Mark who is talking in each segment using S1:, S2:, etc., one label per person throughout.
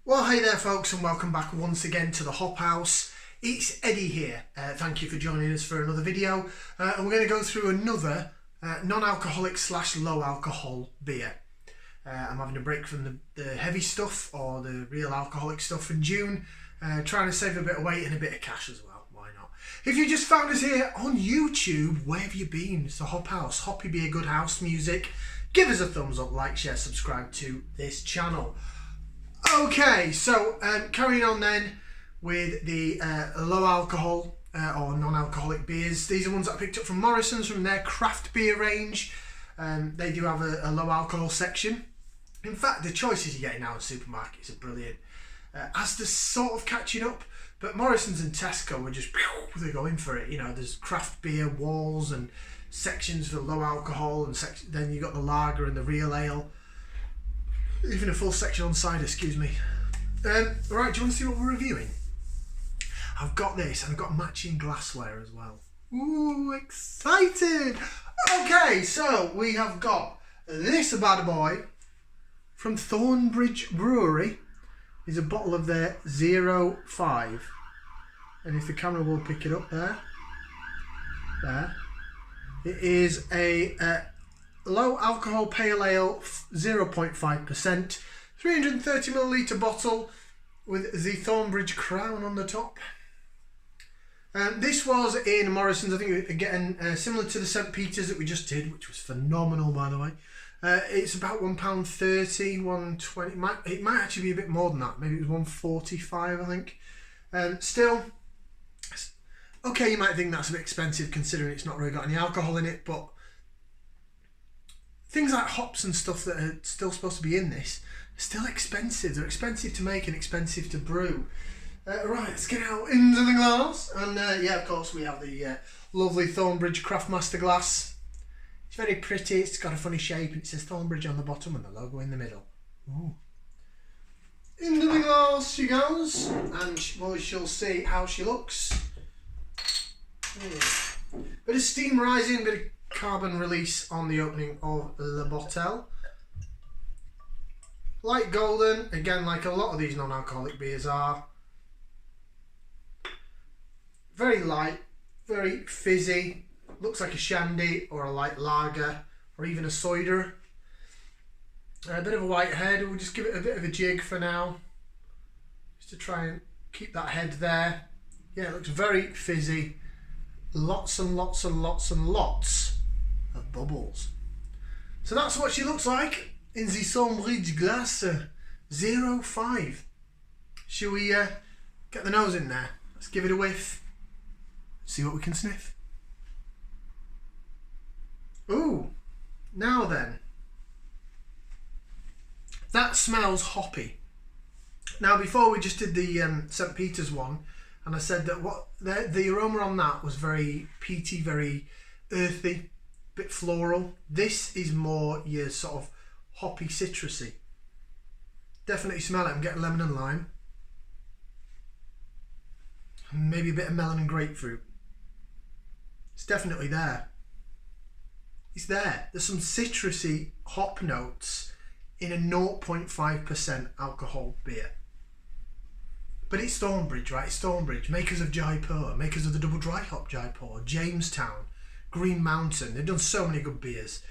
S1: Well, hey there folks, and welcome back once again to the Hop House. It's Eddie here. Thank you for joining us for another video. And we're going to go through another non-alcoholic / low alcohol beer. I'm having a break from the heavy stuff or the real alcoholic stuff in June. Trying to save a bit of weight and a bit of cash as well. Why not? If you just found us here on YouTube, where have you been? It's the Hop House. Hoppy beer, good house music. Give us a thumbs up, like, share, subscribe to this channel. Okay, so carrying on then with the low alcohol or non-alcoholic beers. These are ones that I picked up from Morrisons from their craft beer range. They do have a low alcohol section. In fact, the choices you're getting now in supermarkets are brilliant. Asda's sort of catching up, but Morrisons and Tesco are just, they're going for it. You know, there's craft beer walls and sections for low alcohol, and then you've got the lager and the real ale. Even a full section on cider, excuse me. Right, do you want to see what we're reviewing? I've got this, and I've got matching glassware as well. Ooh, excited! Okay, so we have got this bad boy from Thornbridge Brewery. Is a bottle of their 05. And if the camera will pick it up there. It is a low alcohol pale ale, 0.5%, 330ml bottle with the Thornbridge crown on the top. This was in Morrisons, I think, again, similar to the St. Peter's that we just did, which was phenomenal, by the way. It's about £1.30, £1.20. It might actually be a bit more than that. Maybe it was £1.45, I think. Still, okay, you might think that's a bit expensive considering it's not really got any alcohol in it, but things like hops and stuff that are still supposed to be in this are still expensive. They're expensive to make and expensive to brew. Right, let's get out into the glass. And yeah, of course, we have the lovely Thornbridge Craftmaster glass. It's very pretty. It's got a funny shape, and it says Thornbridge on the bottom and the logo in the middle. Ooh. Into the glass she goes, and she'll see how she looks. Yeah. Bit of steam rising, bit of carbon release on the opening of the bottle. Light golden, again, like a lot of these non-alcoholic beers are. Very light, very fizzy. Looks like a shandy or a light lager or even a cider. A bit of a white head. We'll just give it a bit of a jig for now, just to try and keep that head there. Yeah, it looks very fizzy. Lots and lots and lots and lots of bubbles. So that's what she looks like in the Thornbridge glass 05. Shall we get the nose in there? Let's give it a whiff. See what we can sniff. Ooh, now then. That smells hoppy. Now before we just did the St. Peter's one, and I said that the aroma on that was very peaty, very earthy, bit floral. This is more your sort of hoppy, citrusy. Definitely smell it. I'm getting lemon and lime. And maybe a bit of melon and grapefruit. It's definitely there. It's there. There's some citrusy hop notes in a 0.5% alcohol beer. But it's Thornbridge, right? It's Thornbridge, makers of Jaipur, makers of the double dry hop Jaipur, Jamestown, Green Mountain. They've done so many good beers.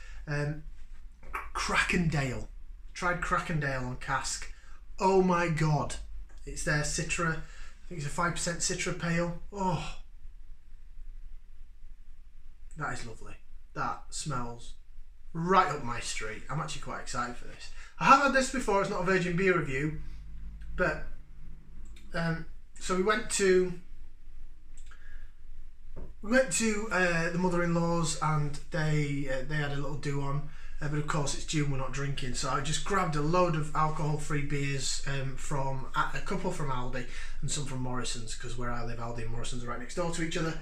S1: Krackendale. Tried Krackendale on cask. Oh my God. It's their Citra. I think it's a 5% Citra pale. Oh. That is lovely. That smells right up my street. I'm actually quite excited for this. I have had this before. It's not a virgin beer review, but so we went to the mother-in-law's, and they had a little do on, but of course it's June, we're not drinking, so I just grabbed a load of alcohol-free beers from a couple from Aldi and some from Morrisons, because where I live, Aldi and Morrisons are right next door to each other.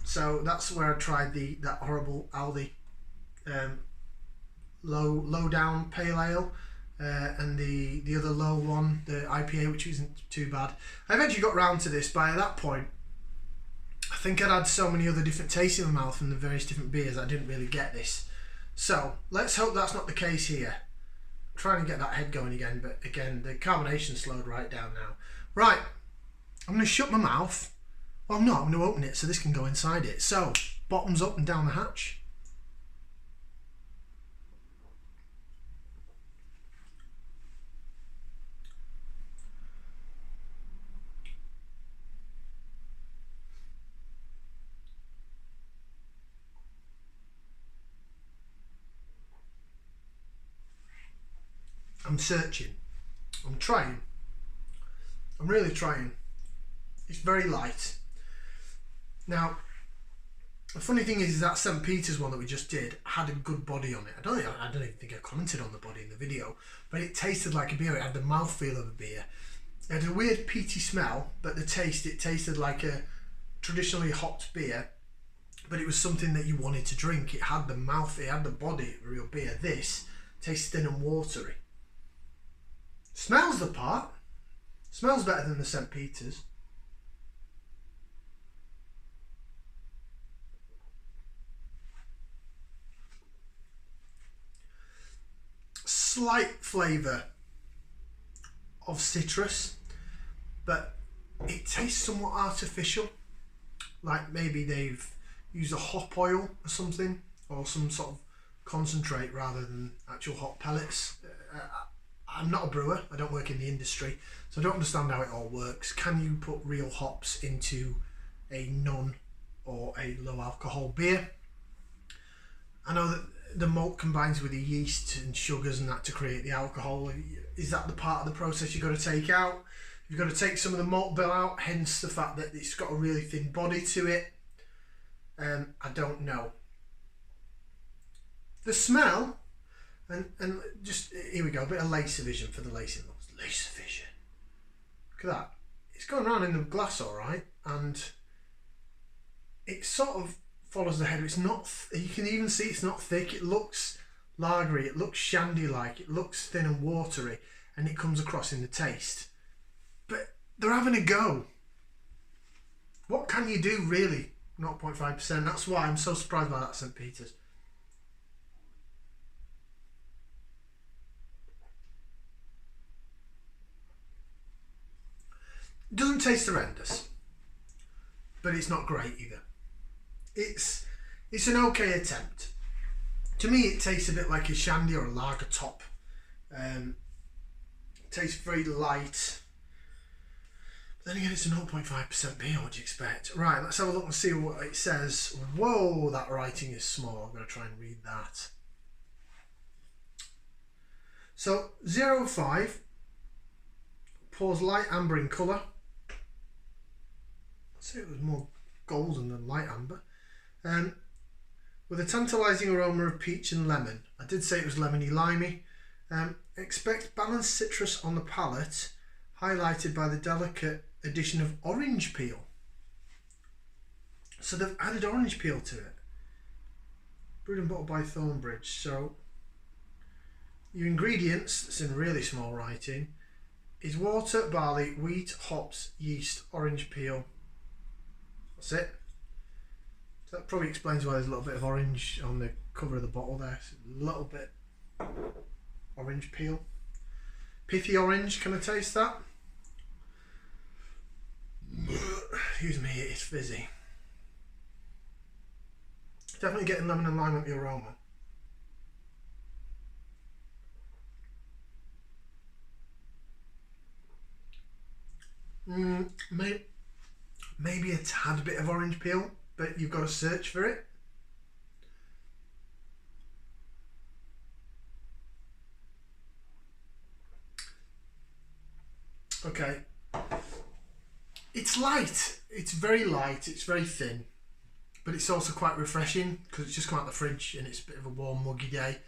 S1: So that's where I tried that horrible Aldi low down pale ale, and the other low one, the IPA, which isn't too bad. I eventually got round to this. By that point, I think I'd had so many other different tastes in my mouth from the various different beers I didn't really get this. So let's hope that's not the case here. trying to get that head going again, but again, the carbonation slowed right down now. Right, I'm going to shut my mouth. Well, no, I'm going to open it so this can go inside it. So, bottoms up and down the hatch. I'm searching. I'm trying. I'm really trying. It's very light. Now, the funny thing is that St. Peter's one that we just did had a good body on it. I don't even think I commented on the body in the video, but it tasted like a beer. It had the mouthfeel of a beer. It had a weird peaty smell, but the taste, it tasted like a traditionally hopped beer, but it was something that you wanted to drink. It had the mouth, it had the body of a real beer. This tastes thin and watery. Smells the part. Smells better than the St. Peter's. Slight flavour of citrus, but it tastes somewhat artificial, like maybe they've used a hop oil or something, or some sort of concentrate rather than actual hop pellets. I'm not a brewer, I don't work in the industry, so I don't understand how it all works. Can you put real hops into a non or a low alcohol beer? I know that the malt combines with the yeast and sugars and that to create the alcohol. Is that the part of the process you've got to take out? You've got to take some of the malt bill out, hence the fact that it's got a really thin body to it. I don't know. The smell, and just, here we go, a bit of lace vision for the lacing laws. Lace vision. Look at that. It's going around in the glass alright, and it sort of follows the head. It's not, you can even see it's not thick. It looks lagery, it looks shandy-like, it looks thin and watery, and it comes across in the taste. But they're having a go. What can you do, really? 0.5%. That's why I'm so surprised by that St. Peter's. It doesn't taste horrendous, but it's not great either. It's an okay attempt. To me, it tastes a bit like a shandy or a lager top. It tastes very light. But then again, it's a 0.5% beer. What do you expect? Right, let's have a look and see what it says. Whoa, that writing is small. I'm going to try and read that. So 0.5 pours light amber in colour. I'd say it was more golden than light amber. With a tantalising aroma of peach and lemon. I did say it was lemony limey. Expect balanced citrus on the palate, highlighted by the delicate addition of orange peel. So they've added orange peel to it. Brewed and bottled by Thornbridge. So your ingredients, that's in really small writing, is water, barley, wheat, hops, yeast, orange peel. That's it. So that probably explains why there's a little bit of orange on the cover of the bottle there. So a little bit orange peel. Pithy orange, can I taste that? Excuse me, it's fizzy. Definitely getting lemon and lime with the aroma. Maybe a tad bit of orange peel, but you've got to search for it. Okay. It's light. It's very light. It's very thin, but it's also quite refreshing because it's just come out of the fridge and it's a bit of a warm, muggy day.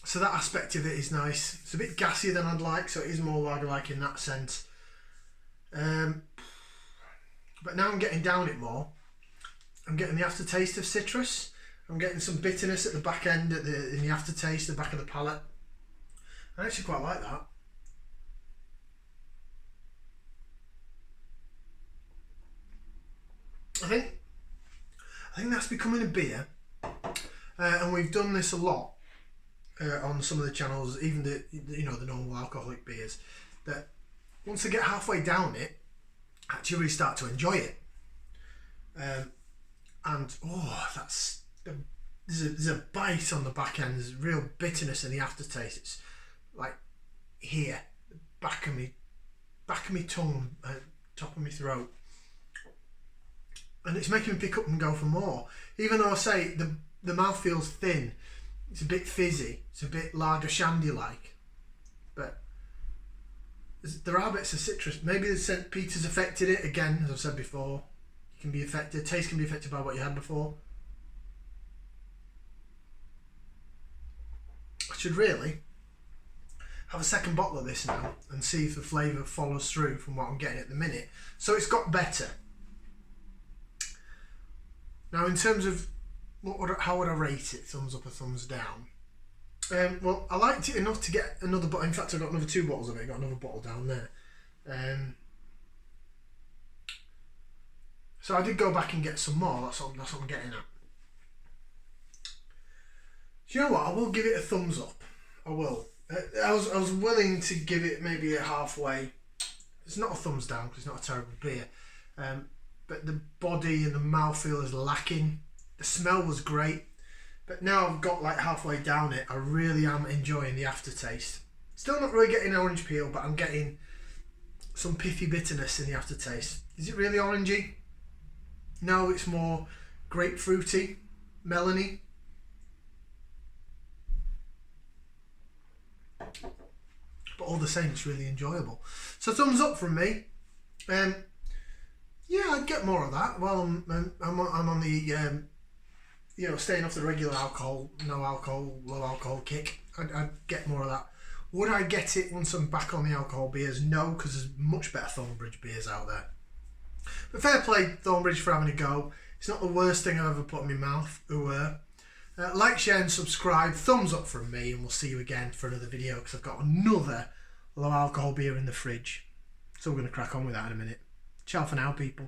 S1: So that aspect of it is nice. It's a bit gassier than I'd like, so it is more lager-like in that sense. But now I'm getting down it more. I'm getting the aftertaste of citrus. I'm getting some bitterness at the back end, in the aftertaste, the back of the palate. I actually quite like that. I think that's becoming a beer, and we've done this a lot on some of the channels, even the the normal alcoholic beers, that once I get halfway down it, I actually really start to enjoy it. And there's a bite on the back end. There's real bitterness in the aftertaste. It's like here, back of me tongue, top of my throat, and it's making me pick up and go for more. Even though I say the mouth feels thin, it's a bit fizzy, it's a bit lager shandy like, but there are bits of citrus. Maybe the St. Peter's affected it again, as I've said before. You can be affected. Taste can be affected by what you had before. I should really have a second bottle of this now and see if the flavour follows through from what I'm getting at the minute. So it's got better. Now, in terms of how would I rate it? Thumbs up or thumbs down? Well, I liked it enough to get another bottle. In fact, I got another 2 bottles of it. I got another bottle down there. So I did go back and get some more. That's what I'm getting at. Do you know what? I will give it a thumbs up. I will. I was willing to give it maybe a halfway. It's not a thumbs down because it's not a terrible beer. But the body and the mouthfeel is lacking. The smell was great. But now I've got like halfway down it, I really am enjoying the aftertaste. Still not really getting orange peel, but I'm getting some pithy bitterness in the aftertaste. Is it really orangey? No, it's more grapefruity, melony. But all the same, it's really enjoyable. So thumbs up from me. Yeah, I'd get more of that. Well, I'm on the staying off the regular alcohol, no alcohol, low alcohol kick. I'd get more of that. Would I get it once I'm back on the alcohol beers? No, because there's much better Thornbridge beers out there. But fair play, Thornbridge, for having a go. It's not the worst thing I've ever put in my mouth. Like, share and subscribe. Thumbs up from me, and we'll see you again for another video, because I've got another low alcohol beer in the fridge. So we're going to crack on with that in a minute. Ciao for now, people.